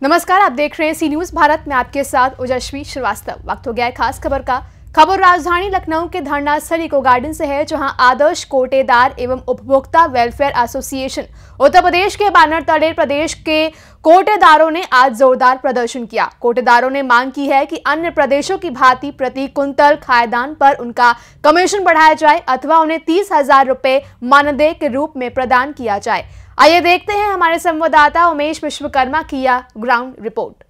नमस्कार, आप देख रहे हैं सी न्यूज भारत में आपके साथ ओजस्वी श्रीवास्तव। वक्त हो गया है खास खबर का। खबर राजधानी लखनऊ के धरना स्थल इको गार्डन से है, जहां आदर्श कोटेदार एवं उपभोक्ता वेलफेयर एसोसिएशन उत्तर प्रदेश के बैनर तले प्रदेश के कोटेदारों ने आज जोरदार प्रदर्शन किया। कोटेदारों ने मांग की है कि अन्य प्रदेशों की भांति प्रति कुंतल खाद्यान्न पर उनका कमीशन बढ़ाया जाए अथवा उन्हें 30,000 रुपए मानदेय के रूप में प्रदान किया जाए। आइए देखते हैं हमारे संवाददाता उमेश विश्वकर्मा की यह ग्राउंड रिपोर्ट।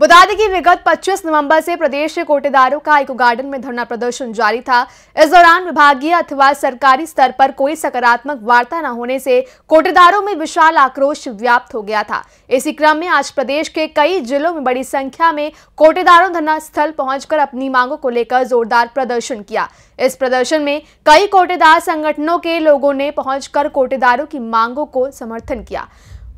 बता दें कि विगत 25 नवंबर से प्रदेश के कोटेदारों का इको गार्डन में धरना प्रदर्शन जारी था। इस दौरान विभागीय अथवा सरकारी स्तर पर कोई सकारात्मक वार्ता न होने से कोटेदारों में विशाल आक्रोश व्याप्त हो गया था। इसी क्रम में आज प्रदेश के कई जिलों में बड़ी संख्या में कोटेदारों धरना स्थल पहुंचकर अपनी मांगों को लेकर जोरदार प्रदर्शन किया। इस प्रदर्शन में कई कोटेदार संगठनों के लोगों ने पहुंचकर कोटेदारों की मांगों को समर्थन किया।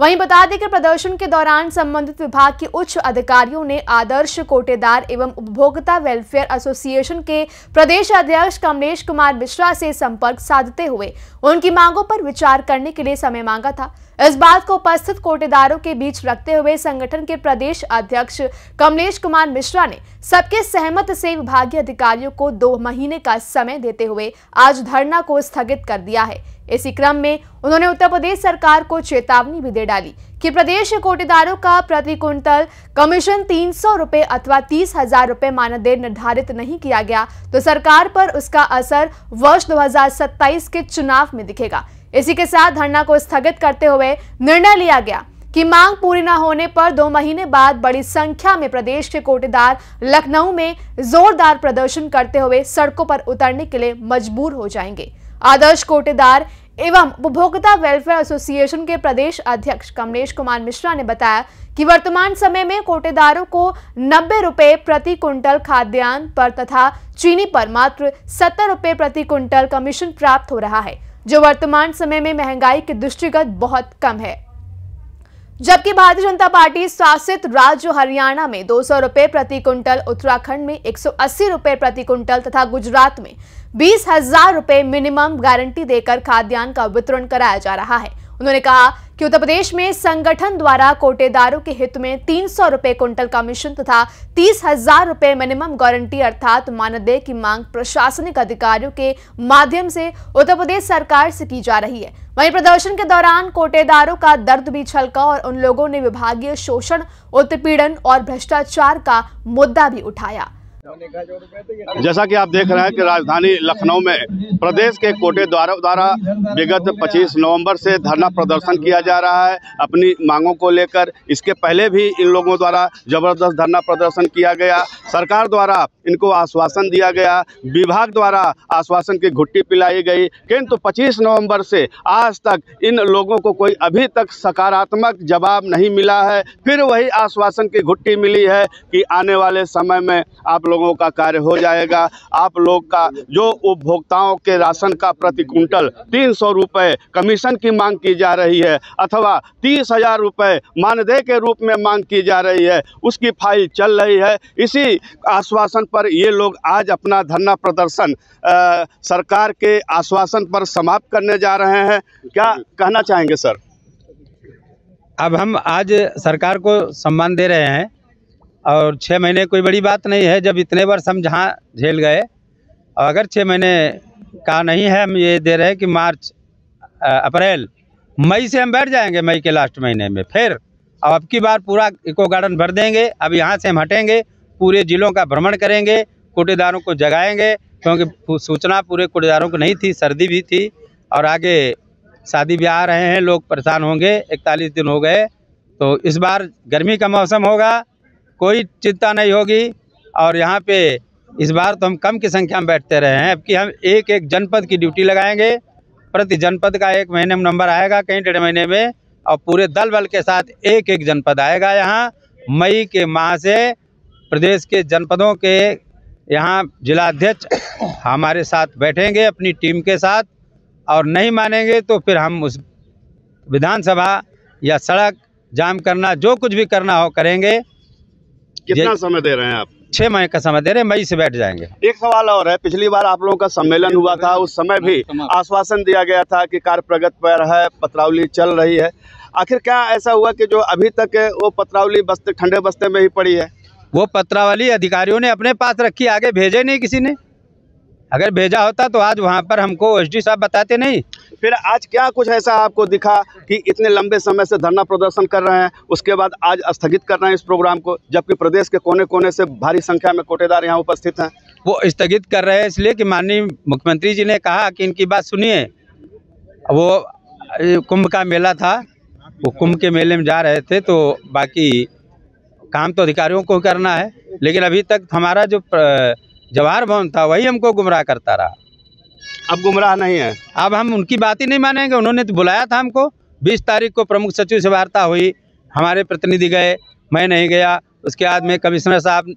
वहीं बता दें कि प्रदर्शन के दौरान संबंधित विभाग के उच्च अधिकारियों ने आदर्श कोटेदार एवं उपभोक्ता वेलफेयर एसोसिएशन के प्रदेश अध्यक्ष कमलेश कुमार मिश्रा से संपर्क साधते हुए उनकी मांगों पर विचार करने के लिए समय मांगा था। इस बात को उपस्थित कोटेदारों के बीच रखते हुए संगठन के प्रदेश अध्यक्ष कमलेश कुमार मिश्रा ने सबके सहमत से विभागीय अधिकारियों को 2 महीने का समय देते हुए आज धरना को स्थगित कर दिया है। इसी क्रम में उन्होंने उत्तर प्रदेश सरकार को चेतावनी भी दे डाली कि प्रदेश के कोटेदारों का प्रति कुंतल कमीशन 300 रुपए अथवा 30,000 रुपए मानदेय निर्धारित नहीं किया गया तो सरकार पर उसका असर वर्ष 2027 के चुनाव में दिखेगा। इसी के साथ धरना को स्थगित करते हुए निर्णय लिया गया कि मांग पूरी न होने पर 2 महीने बाद बड़ी संख्या में प्रदेश के कोटेदार लखनऊ में जोरदार प्रदर्शन करते हुए सड़कों पर उतरने के लिए मजबूर हो जाएंगे। आदर्श कोटेदार एवं उपभोक्ता वेलफेयर एसोसिएशन के प्रदेश अध्यक्ष कमलेश कुमार मिश्रा ने बताया कि वर्तमान समय में कोटेदारों को 90 रुपए प्रति कुंटल खाद्यान्न पर तथा चीनी पर मात्र 70 रुपए प्रति कुंटल कमीशन प्राप्त हो रहा है, जो वर्तमान समय में महंगाई के दृष्टिगत बहुत कम है। जबकि भारतीय जनता पार्टी शासित राज्य हरियाणा में 200 रुपए प्रति कुंटल, उत्तराखंड में 180 रुपए प्रति कुंटल तथा गुजरात में 20,000 रुपए मिनिमम गारंटी देकर खाद्यान्न का वितरण कराया जा रहा है। उन्होंने कहा कि उत्तर प्रदेश में संगठन द्वारा कोटेदारों के हित में 300 रुपए कुंटल कमीशन तथा 30,000 रुपए मिनिमम गारंटी अर्थात मानदेय की मांग प्रशासनिक अधिकारियों के माध्यम से उत्तर प्रदेश सरकार से की जा रही है। वहीं प्रदर्शन के दौरान कोटेदारों का दर्द भी छलका और उन लोगों ने विभागीय शोषण, उत्पीड़न और भ्रष्टाचार का मुद्दा भी उठाया। जैसा कि आप देख रहे हैं कि राजधानी लखनऊ में प्रदेश के कोटेदारों द्वारा विगत 25 नवंबर से धरना प्रदर्शन किया जा रहा है अपनी मांगों को लेकर। इसके पहले भी इन लोगों द्वारा जबरदस्त धरना प्रदर्शन किया गया। सरकार द्वारा इनको आश्वासन दिया गया, विभाग द्वारा आश्वासन की घुट्टी पिलाई गई, किंतु 25 नवंबर से आज तक इन लोगों को कोई अभी तक सकारात्मक जवाब नहीं मिला है। फिर वही आश्वासन की घुट्टी मिली है कि आने वाले समय में आप लोगों का कार्य हो जाएगा। आप लोग का जो उपभोक्ताओं के राशन का प्रति कुंटल 300 रुपये कमीशन की मांग की जा रही है अथवा 30,000 रुपये मानदेय के रूप में मांग की जा रही है, उसकी फाइल चल रही है। इसी आश्वासन पर ये लोग आज अपना धरना प्रदर्शन सरकार के आश्वासन पर समाप्त करने जा रहे हैं। क्या कहना चाहेंगे सर? अब हम आज सरकार को सम्मान दे रहे हैं और 6 महीने कोई बड़ी बात नहीं है। जब इतने वर्ष हम जहाँ झेल गए, और अगर 6 महीने का नहीं है, हम ये दे रहे हैं कि मार्च, अप्रैल, मई से हम बैठ जाएंगे। मई के लास्ट महीने में फिर अब की बार पूरा इको गार्डन भर देंगे। अब यहाँ से हम हटेंगे, पूरे जिलों का भ्रमण करेंगे, कोटेदारों को जगाएंगे, क्योंकि सूचना पूरे कोटेदारों को नहीं थी, सर्दी भी थी और आगे शादी ब्याह आ रहे हैं, लोग परेशान होंगे। 41 दिन हो गए, तो इस बार गर्मी का मौसम होगा, कोई चिंता नहीं होगी। और यहाँ पे इस बार तो हम कम की संख्या में बैठते रहे हैं। अब कि हम एक एक जनपद की ड्यूटी लगाएंगे, प्रति जनपद का 1 महीने में नंबर आएगा, कहीं 1.5 महीने में, और पूरे दल बल के साथ एक एक जनपद आएगा। यहाँ मई के माह से प्रदेश के जनपदों के यहाँ जिलाध्यक्ष हमारे साथ बैठेंगे अपनी टीम के साथ, और नहीं मानेंगे तो फिर हम उस विधानसभा या सड़क जाम करना, जो कुछ भी करना हो करेंगे। कितना समय दे रहे हैं आप? 6 महीने का समय दे रहे हैं, मई से बैठ जाएंगे। एक सवाल और है, पिछली बार आप लोगों का सम्मेलन हुआ था, उस समय भी आश्वासन दिया गया था कि कार्य प्रगति पर है, पत्रावली चल रही है। आखिर क्या ऐसा हुआ कि जो अभी तक वो पत्रावली बस्ते ठंडे बस्ते में ही पड़ी है? वो पत्रावली अधिकारियों ने अपने पास रखी, आगे भेजे नहीं किसी ने। अगर भेजा होता तो आज वहाँ पर हमको एसडी साहब बताते नहीं। फिर आज क्या कुछ ऐसा आपको दिखा कि इतने लंबे समय से धरना प्रदर्शन कर रहे हैं, उसके बाद आज स्थगित कर रहे हैं इस प्रोग्राम को, जबकि प्रदेश के कोने कोने से भारी संख्या में कोटेदार यहाँ उपस्थित हैं? वो स्थगित कर रहे हैं इसलिए कि माननीय मुख्यमंत्री जी ने कहा कि इनकी बात सुनिए। वो कुंभ का मेला था, वो कुंभ के मेले में जा रहे थे, तो बाकी काम तो अधिकारियों को करना है, लेकिन अभी तक हमारा जो जवाहर भवन था वही हमको गुमराह करता रहा। अब गुमराह नहीं है, अब हम उनकी बात ही नहीं मानेंगे। उन्होंने तो बुलाया था हमको, 20 तारीख को प्रमुख सचिव से वार्ता हुई, हमारे प्रतिनिधि गए, मैं नहीं गया। उसके बाद में कमिश्नर साहब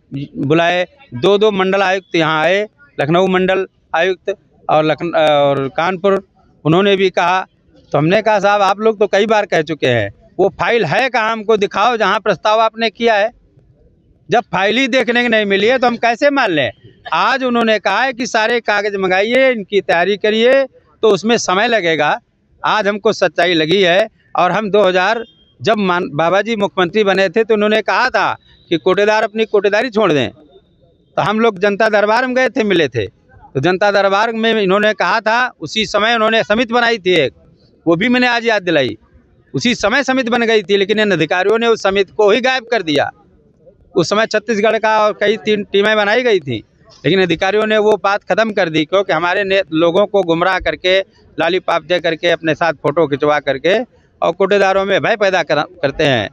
बुलाए, 2 मंडल आयुक्त यहाँ आए, लखनऊ मंडल आयुक्त और कानपुर, उन्होंने भी कहा। तो हमने कहा साहब आप लोग तो कई बार कह चुके हैं, वो फाइल है कहाँ, हमको दिखाओ जहाँ प्रस्ताव आपने किया है। जब फाइल ही देखने की नहीं मिली है तो हम कैसे मान लें? आज उन्होंने कहा है कि सारे कागज मंगाइए, इनकी तैयारी करिए, तो उसमें समय लगेगा। आज हमको सच्चाई लगी है। और हम 2000 जब बाबा जी मुख्यमंत्री बने थे तो उन्होंने कहा था कि कोटेदार अपनी कोटेदारी छोड़ दें। तो हम लोग जनता दरबार में गए थे, मिले थे, तो जनता दरबार में इन्होंने कहा था, उसी समय उन्होंने समिति बनाई थी एक, वो भी मैंने आज याद दिलाई। उसी समय समिति बन गई थी, लेकिन इन अधिकारियों ने उस समिति को ही गायब कर दिया। उस समय छत्तीसगढ़ का और कई 3 टीमें बनाई गई थी, लेकिन अधिकारियों ने वो बात ख़त्म कर दी, क्योंकि हमारे लोगों को गुमराह करके, लालीपाप दे करके, अपने साथ फ़ोटो खिंचवा करके और कोटेदारों में भय पैदा करते हैं।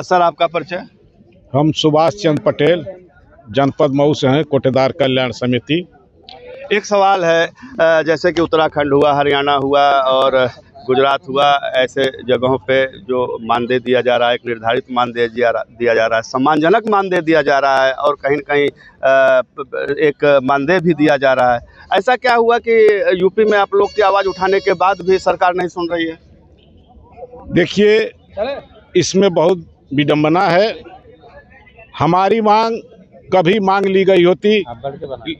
सर आपका परिचय? हम सुभाष चंद्र पटेल, जनपद मऊ से हैं, कोटेदार कल्याण समिति। एक सवाल है, जैसे कि उत्तराखंड हुआ, हरियाणा हुआ और गुजरात हुआ, ऐसे जगहों पे जो मानदेय दिया जा रहा है, एक निर्धारित मानदेय दिया जा रहा है, सम्मानजनक मानदेय दिया जा रहा है, और कहीं न कहीं एक मानदेय भी दिया जा रहा है। ऐसा क्या हुआ कि यूपी में आप लोग की आवाज़ उठाने के बाद भी सरकार नहीं सुन रही है? देखिए, इसमें बहुत विडंबना है। हमारी मांग कभी मांग ली गई होती,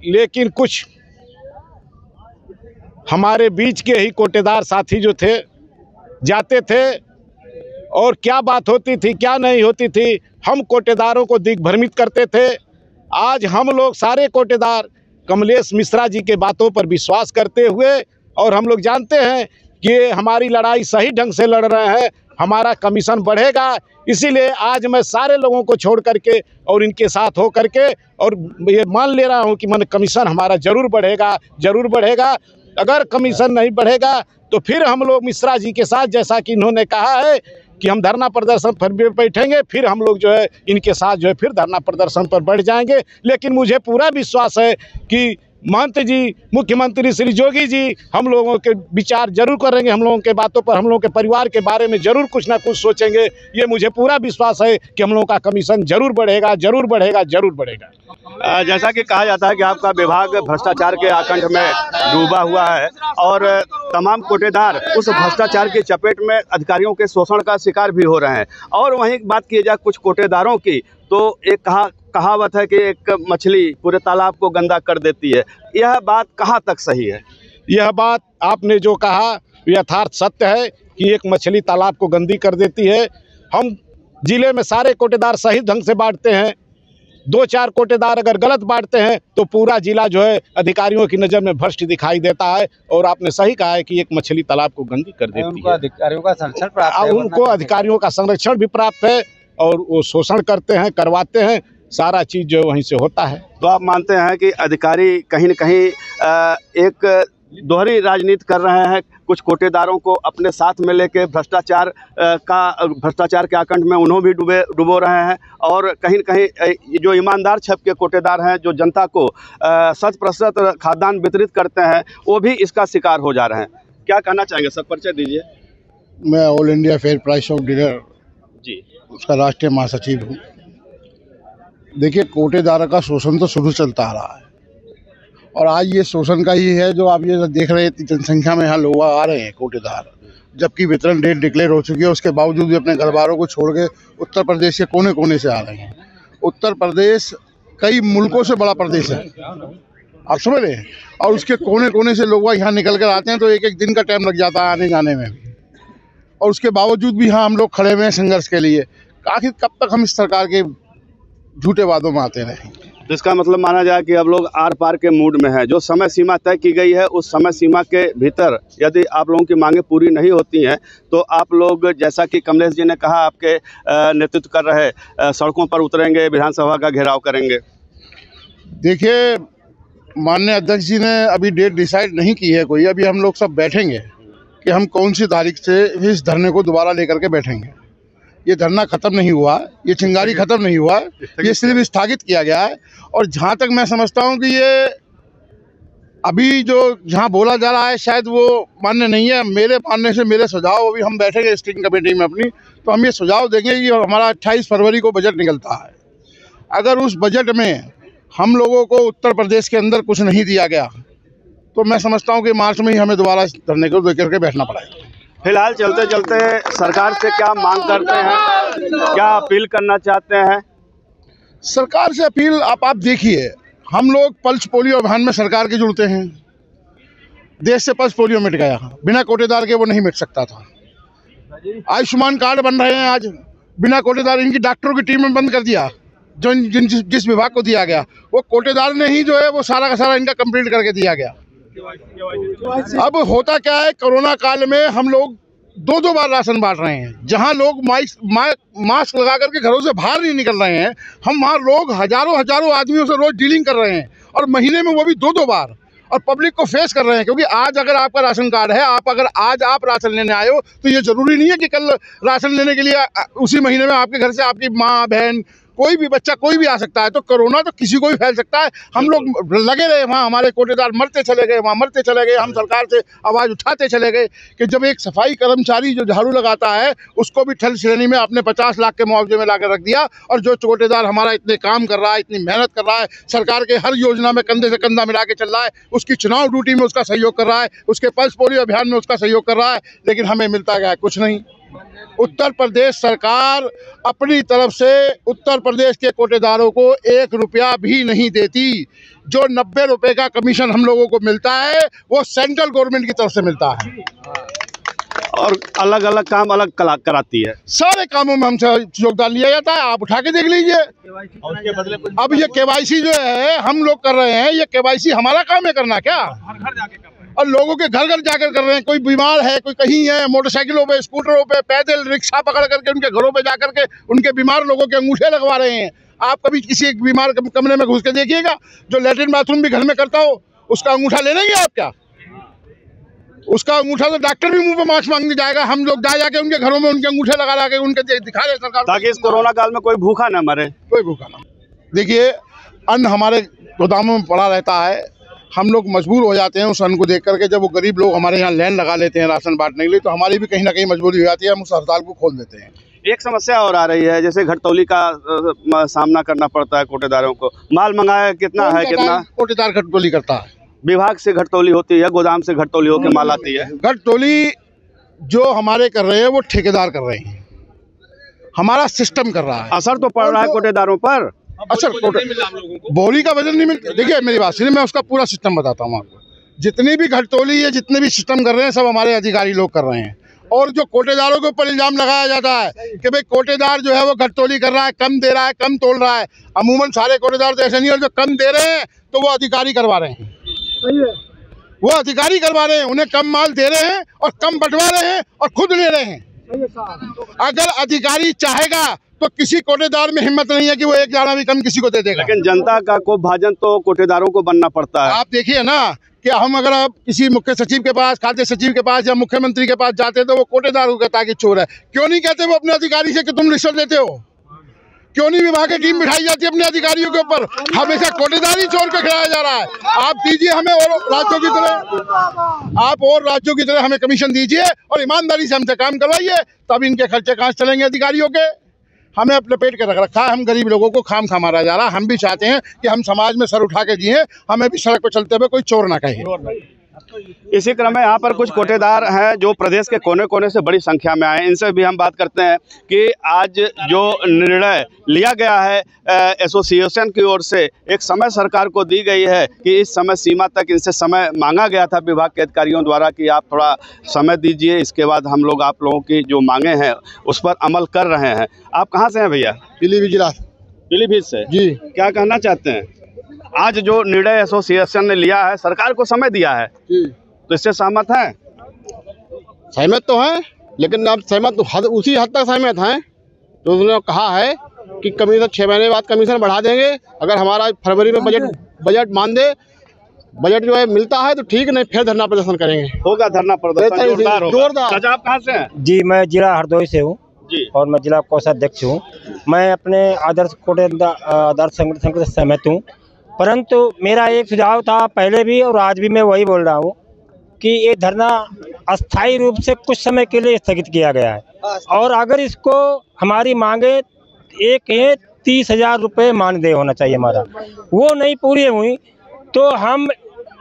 लेकिन कुछ हमारे बीच के ही कोटेदार साथी जो थे, जाते थे और क्या बात होती थी क्या नहीं होती थी, हम कोटेदारों को दिग्भ्रमित करते थे। आज हम लोग सारे कोटेदार कमलेश मिश्रा जी के बातों पर विश्वास करते हुए, और हम लोग जानते हैं कि हमारी लड़ाई सही ढंग से लड़ रहे हैं, हमारा कमीशन बढ़ेगा। इसीलिए आज मैं सारे लोगों को छोड़ करके और इनके साथ हो करके और ये मान ले रहा हूँ कि मन कमीशन हमारा ज़रूर बढ़ेगा, ज़रूर बढ़ेगा। अगर कमीशन नहीं बढ़ेगा तो फिर हम लोग मिश्रा जी के साथ, जैसा कि इन्होंने कहा है कि हम धरना प्रदर्शन पर बैठेंगे, फिर हम लोग जो है इनके साथ जो है फिर धरना प्रदर्शन पर बैठ जाएंगे। लेकिन मुझे पूरा विश्वास है कि महंत जी, मुख्यमंत्री श्री जोगी जी हम लोगों के विचार जरूर करेंगे, हम लोगों के बातों पर, हम लोगों के परिवार के बारे में जरूर कुछ ना कुछ सोचेंगे। ये मुझे पूरा विश्वास है कि हम लोगों का कमीशन जरूर बढ़ेगा, जरूर बढ़ेगा, जरूर बढ़ेगा। जैसा कि कहा जाता है कि आपका विभाग भ्रष्टाचार के आकंठ में डूबा हुआ है और तमाम कोटेदार उस भ्रष्टाचार की चपेट में अधिकारियों के शोषण का शिकार भी हो रहे हैं। और वहीं बात की जाए कुछ कोटेदारों की, तो एक कहावत है कि एक मछली पूरे तालाब को गंदा कर देती है। यह बात कहाँ तक सही है? यह बात आपने जो कहा यथार्थ सत्य है कि एक मछली तालाब को गंदी कर देती है। हम जिले में सारे कोटेदार सही ढंग से बांटते हैं। 2-4 कोटेदार अगर गलत बांटते हैं तो पूरा जिला जो है अधिकारियों की नज़र में भ्रष्ट दिखाई देता है। और आपने सही कहा है कि एक मछली तालाब को गंदी कर देती है। अधिकारियों का संरक्षण प्राप्त है, उनको अधिकारियों का संरक्षण भी प्राप्त है और वो शोषण करते हैं, करवाते हैं, सारा चीज़ जो वहीं से होता है। तो आप मानते हैं कि अधिकारी कहीं न कहीं एक दोहरी राजनीति कर रहे हैं, कुछ कोटेदारों को अपने साथ में लेके भ्रष्टाचार के आकंठ में उन्हों भी डुबो रहे हैं, और कहीं न कहीं जो ईमानदार छप के कोटेदार हैं, जो जनता को 100% खाद्यान्न वितरित करते हैं, वो भी इसका शिकार हो जा रहे हैं। क्या कहना चाहेंगे? सब परिचय दीजिए। मैं All India fair price of dealer जी उसका राष्ट्रीय महासचिव हूँ। देखिए, कोटेदार का शोषण तो शुरू चलता आ रहा है और आज ये शोषण का ही है जो आप ये देख रहे हैं। जनसंख्या में यहाँ लोग आ रहे हैं कोटेदार, जबकि वितरण डेट डिक्लेयर हो चुकी है, उसके बावजूद भी अपने घर बारों को छोड़ के उत्तर प्रदेश के कोने कोने से आ रहे हैं। उत्तर प्रदेश कई मुल्कों से बड़ा प्रदेश है, आप समझ रहे हैं। और उसके कोने कोने से लोग यहाँ निकल कर आते हैं, तो एक एक दिन का टाइम लग जाता है आने जाने में भी। और उसके बावजूद भी यहाँ हम लोग खड़े हुए हैं संघर्ष के लिए। आखिर कब तक हम इस सरकार के झूठे वादों में आते रहें। तो इसका मतलब माना जाए कि अब लोग आर पार के मूड में हैं। जो समय सीमा तय की गई है उस समय सीमा के भीतर यदि आप लोगों की मांगें पूरी नहीं होती हैं तो आप लोग, जैसा कि कमलेश जी ने कहा, आपके नेतृत्व कर रहे सड़कों पर उतरेंगे, विधानसभा का घेराव करेंगे। देखिए, माननीय अध्यक्ष जी ने अभी डेट डिसाइड नहीं की है कोई। अभी हम लोग सब बैठेंगे कि हम कौन सी तारीख से इस धरने को दोबारा लेकर के बैठेंगे। ये धरना खत्म नहीं हुआ, ये चिंगारी खत्म नहीं हुआ, ये सिर्फ स्थगित किया गया है। और जहाँ तक मैं समझता हूँ कि ये अभी जो जहाँ बोला जा रहा है शायद वो मान्य नहीं है। मेरे मानने से मेरे सुझाव, अभी हम बैठेंगे स्टीयरिंग कमेटी में अपनी, तो हम ये सुझाव देंगे कि हमारा 28 फरवरी को बजट निकलता है। अगर उस बजट में हम लोगों को उत्तर प्रदेश के अंदर कुछ नहीं दिया गया तो मैं समझता हूँ कि मार्च में ही हमें दोबारा धरने को लेकर के बैठना पड़ेगा। फिलहाल चलते चलते सरकार से क्या मांग करते हैं, क्या अपील करना चाहते हैं? सरकार से अपील, आप देखिए, हम लोग पल्स पोलियो अभियान में सरकार के जुड़ते हैं। देश से पल्स पोलियो मिट गया, बिना कोटेदार के वो नहीं मिट सकता था। आयुष्मान कार्ड बन रहे हैं आज बिना कोटेदार। इनकी डॉक्टरों की टीम में बंद कर दिया, जो जिस विभाग को दिया गया वो कोटेदार ने ही जो है वो सारा का सारा इनका कंप्लीट करके दिया गया। अब होता क्या है, कोरोना काल में हम लोग दो बार राशन बांट रहे हैं। जहां लोग मास्क लगा करके घरों से बाहर नहीं निकल रहे हैं, हम वहाँ लोग हजारों आदमियों से रोज डीलिंग कर रहे हैं, और महीने में वो भी दो बार, और पब्लिक को फेस कर रहे हैं। क्योंकि आज अगर आपका राशन कार्ड है, अगर आज आप राशन लेने आए हो, तो ये जरूरी नहीं है कि कल राशन लेने के लिए उसी महीने में आपके घर से आपकी माँ बहन कोई भी बच्चा कोई भी आ सकता है। तो कोरोना तो किसी को भी फैल सकता है। हम लोग लगे रहे वहाँ, हमारे कोटेदार मरते चले गए, वहाँ मरते चले गए। हम सरकार से आवाज़ उठाते चले गए कि जब एक सफाई कर्मचारी जो झाड़ू लगाता है उसको भी ठल श्रेणी में आपने 50 लाख के मुआवजे में लाकर रख दिया, और जो कोटेदार हमारा इतने काम कर रहा है, इतनी मेहनत कर रहा है, सरकार के हर योजना में कंधे से कंधा मिला के चल रहा है, उसकी चुनाव ड्यूटी में उसका सहयोग कर रहा है, उसके पल्स पोलियो अभियान में उसका सहयोग कर रहा है, लेकिन हमें मिलता गया कुछ नहीं। उत्तर प्रदेश सरकार अपनी तरफ से उत्तर प्रदेश के कोटेदारों को 1 रुपया भी नहीं देती। जो 90 रुपए का कमीशन हम लोगों को मिलता है वो सेंट्रल गवर्नमेंट की तरफ से मिलता है, और अलग अलग काम अलग कराती है। सारे कामों में हमसे योगदान लिया जाता है, आप उठा के देख लीजिए। अब ये केवाईसी जो है हम लोग कर रहे हैं, ये केवाईसी हमारा काम है करना क्या? और लोगों के घर घर जाकर कर रहे हैं। कोई बीमार है, कोई कहीं है, मोटरसाइकिलों पे, स्कूटरों पे, पैदल रिक्शा पकड़ करके उनके घरों पे जाकर के उनके बीमार लोगों के अंगूठे लगवा रहे हैं। आप कभी किसी एक बीमार कमरे में घुस के देखिएगा, जो लैट्रिन बाथरूम भी घर में करता हो, उसका अंगूठा ले लेंगे आप क्या? उसका अंगूठा तो डॉक्टर भी मुंह पे मास्क मांगने जाएगा। हम लोग जाके उनके घरों में उनके अंगूठे लगा के उनके दिखा रहे सरकार, ताकि इस कोरोना काल में कोई भूखा न मरे। कोई भूखा ना। देखिए, अन्न हमारे गोदामों में पड़ा रहता है, हम लोग मजबूर हो जाते हैं उस अन्न को देख करके। जब वो गरीब लोग हमारे यहाँ लाइन लगा लेते हैं राशन बांटने के लिए, तो हमारी भी कहीं ना कहीं मजबूरी हो जाती है, हम उस हड़ताल को खोल देते हैं। एक समस्या और आ रही है, जैसे घटतौली का सामना करना पड़ता है कोटेदारों को। माल मंगाया कितना है, कितना कोटेदार घटतौली करता है? विभाग से घटतौली होती है, गोदाम से घटतौली होकर माल आती है। घटतौली जो हमारे कर रहे हैं वो ठेकेदार कर रहे हैं, हमारा सिस्टम कर रहा है। असर तो पड़ रहा है कोटेदारों पर। अच्छा, बोरी का वजन नहीं मिलता। देखिए मेरी बात सुनिए, मैं उसका पूरा सिस्टम बताता हूँ आपको। जितनी भी घटतौली है, जितने भी सिस्टम कर रहे हैं, सब हमारे अधिकारी लोग कर रहे हैं। और जो कोटेदारों के ऊपर इल्जाम लगाया जाता है कि भाई कोटेदार जो है वो घटतौली कर रहा है, कम दे रहा है, कम तोल रहा है, अमूमन सारे कोटेदार तो ऐसे नहीं है। और जो कम दे रहे हैं तो वो अधिकारी करवा रहे हैं, वो अधिकारी करवा रहे हैं। उन्हें कम माल दे रहे हैं और कम बंटवा रहे हैं और खुद ले रहे हैं। अगर अधिकारी चाहेगा तो किसी कोटेदार में हिम्मत नहीं है कि वो एक दाना भी कम किसी को दे देगा। लेकिन जनता का को भाजन तो कोटेदारों को बनना पड़ता है। आप देखिए ना कि हम अगर आप किसी मुख्य सचिव के पास, खाद्य सचिव के पास या मुख्यमंत्री के पास जाते हैं तो वो कोटेदार को कहता है कि चोर है। क्यों नहीं कहते वो अपने अधिकारी से कि तुम रिश्वत देते हो? क्यों नहीं विभाग की टीम बिठाई जाती है अपने अधिकारियों के ऊपर? हमेशा कोटेदार ही चोर को खिलाया जा रहा है। आप दीजिए हमें और राज्यों की तरह, आप और राज्यों की तरह हमें कमीशन दीजिए और ईमानदारी से हमसे काम करवाइए, तब इनके खर्चे कहाँ चलेंगे अधिकारियों के? हमें अपने पेट के रख रखा है, हम गरीब लोगों को खाम खा मारा जा रहा है। हम भी चाहते हैं कि हम समाज में सर उठा के जिए, हमें भी सड़क पर चलते हुए कोई चोर ना कहे। इसी क्रम में यहाँ पर कुछ कोटेदार हैं जो प्रदेश के कोने कोने से बड़ी संख्या में आए हैं। इनसे भी हम बात करते हैं कि आज जो निर्णय लिया गया है एसोसिएशन की ओर से, एक समय सरकार को दी गई है कि इस समय सीमा तक इनसे समय मांगा गया था विभाग के अधिकारियों द्वारा कि आप थोड़ा समय दीजिए, इसके बाद हम लोग आप लोगों की जो मांगे हैं उस पर अमल कर रहे हैं। आप कहाँ से हैं भैया? पीलीभीत जिला। पीलीभीत से जी। क्या कहना चाहते हैं? आज जो निर्णय एसोसिएशन ने लिया है, सरकार को समय दिया है, तो इससे सहमत हैं? सहमत तो हैं, लेकिन आप सहमत उसी हद तक सहमत हैं तो उन्होंने कहा है कि कमीशन 6 महीने बाद कमीशन बढ़ा देंगे। अगर हमारा फरवरी में बजट मान दे, बजट जो है मिलता है तो ठीक, नहीं फिर धरना प्रदर्शन करेंगे। होगा धरना प्रदर्शन जोरदार। चाचा आप कहाँ से हैं? जी, मैं जिला हरदोई से हूँ और मैं जिला कोषाध्यक्ष हूँ। मैं अपने आदर्श संगठन से सहमत हूँ, परंतु मेरा एक सुझाव था पहले भी और आज भी मैं वही बोल रहा हूँ कि ये धरना अस्थायी रूप से कुछ समय के लिए स्थगित किया गया है और अगर इसको हमारी मांगे एक है 30,000 रुपये मानदेय होना चाहिए हमारा, वो नहीं पूरी हुई तो हम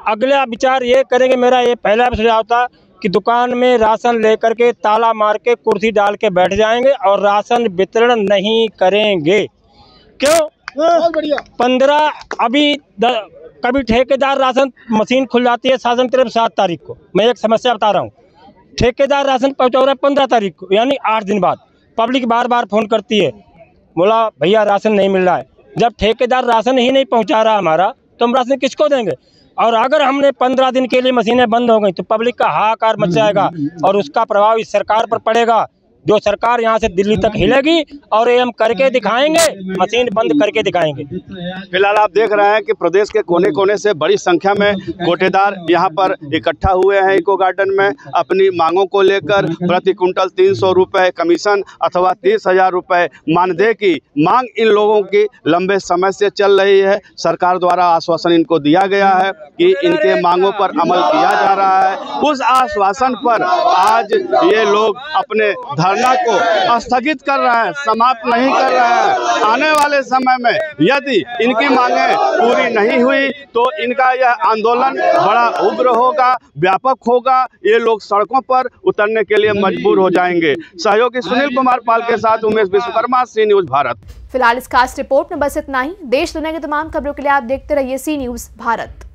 अगला विचार ये करेंगे। मेरा ये पहला सुझाव था कि दुकान में राशन लेकर के ताला मार के कुर्सी डाल के बैठ जाएंगे और राशन वितरण नहीं करेंगे। क्यों? 15 अभी कभी ठेकेदार राशन मशीन खुल जाती है शासन तरफ 7 तारीख को। मैं एक समस्या बता रहा हूँ, ठेकेदार राशन पहुँचा रहा है 15 तारीख को, यानी 8 दिन बाद। पब्लिक बार बार फ़ोन करती है, बोला भैया राशन नहीं मिल रहा है। जब ठेकेदार राशन ही नहीं पहुँचा रहा हमारा तो हम राशन किसको देंगे? और अगर हमने 15 दिन के लिए मशीनें बंद हो गई तो पब्लिक का हाहाकार मच जाएगा और उसका प्रभाव इस सरकार पर पड़ेगा। जो सरकार यहाँ से दिल्ली तक हिलेगी और ये हम करके दिखाएंगे, मशीन बंद करके दिखाएंगे। फिलहाल आप देख रहे हैं कि प्रदेश के कोने कोने से बड़ी संख्या में कोटेदार यहाँ पर इकट्ठा हुए हैं इको गार्डन में अपनी मांगों को लेकर। प्रति कुंटल 300 रुपये कमीशन अथवा 30,000 रुपये मानदेय की मांग इन लोगों की लंबे समय से चल रही है। सरकार द्वारा आश्वासन इनको दिया गया है कि इनके मांगों पर अमल किया जा रहा है। उस आश्वासन पर आज ये लोग अपने धरना को स्थगित कर रहे हैं, समाप्त नहीं कर रहे हैं। आने वाले समय में यदि इनकी मांगें पूरी नहीं हुई तो इनका यह आंदोलन बड़ा उग्र होगा, व्यापक होगा। ये लोग सड़कों पर उतरने के लिए मजबूर हो जाएंगे। सहयोगी सुनील कुमार पाल के साथ उमेश विश्वकर्मा, सी न्यूज़ भारत। फिलहाल इस खास रिपोर्ट में बस इतना ही। देश दुनिया की तमाम खबरों के लिए आप देखते रहिए सी न्यूज़ भारत।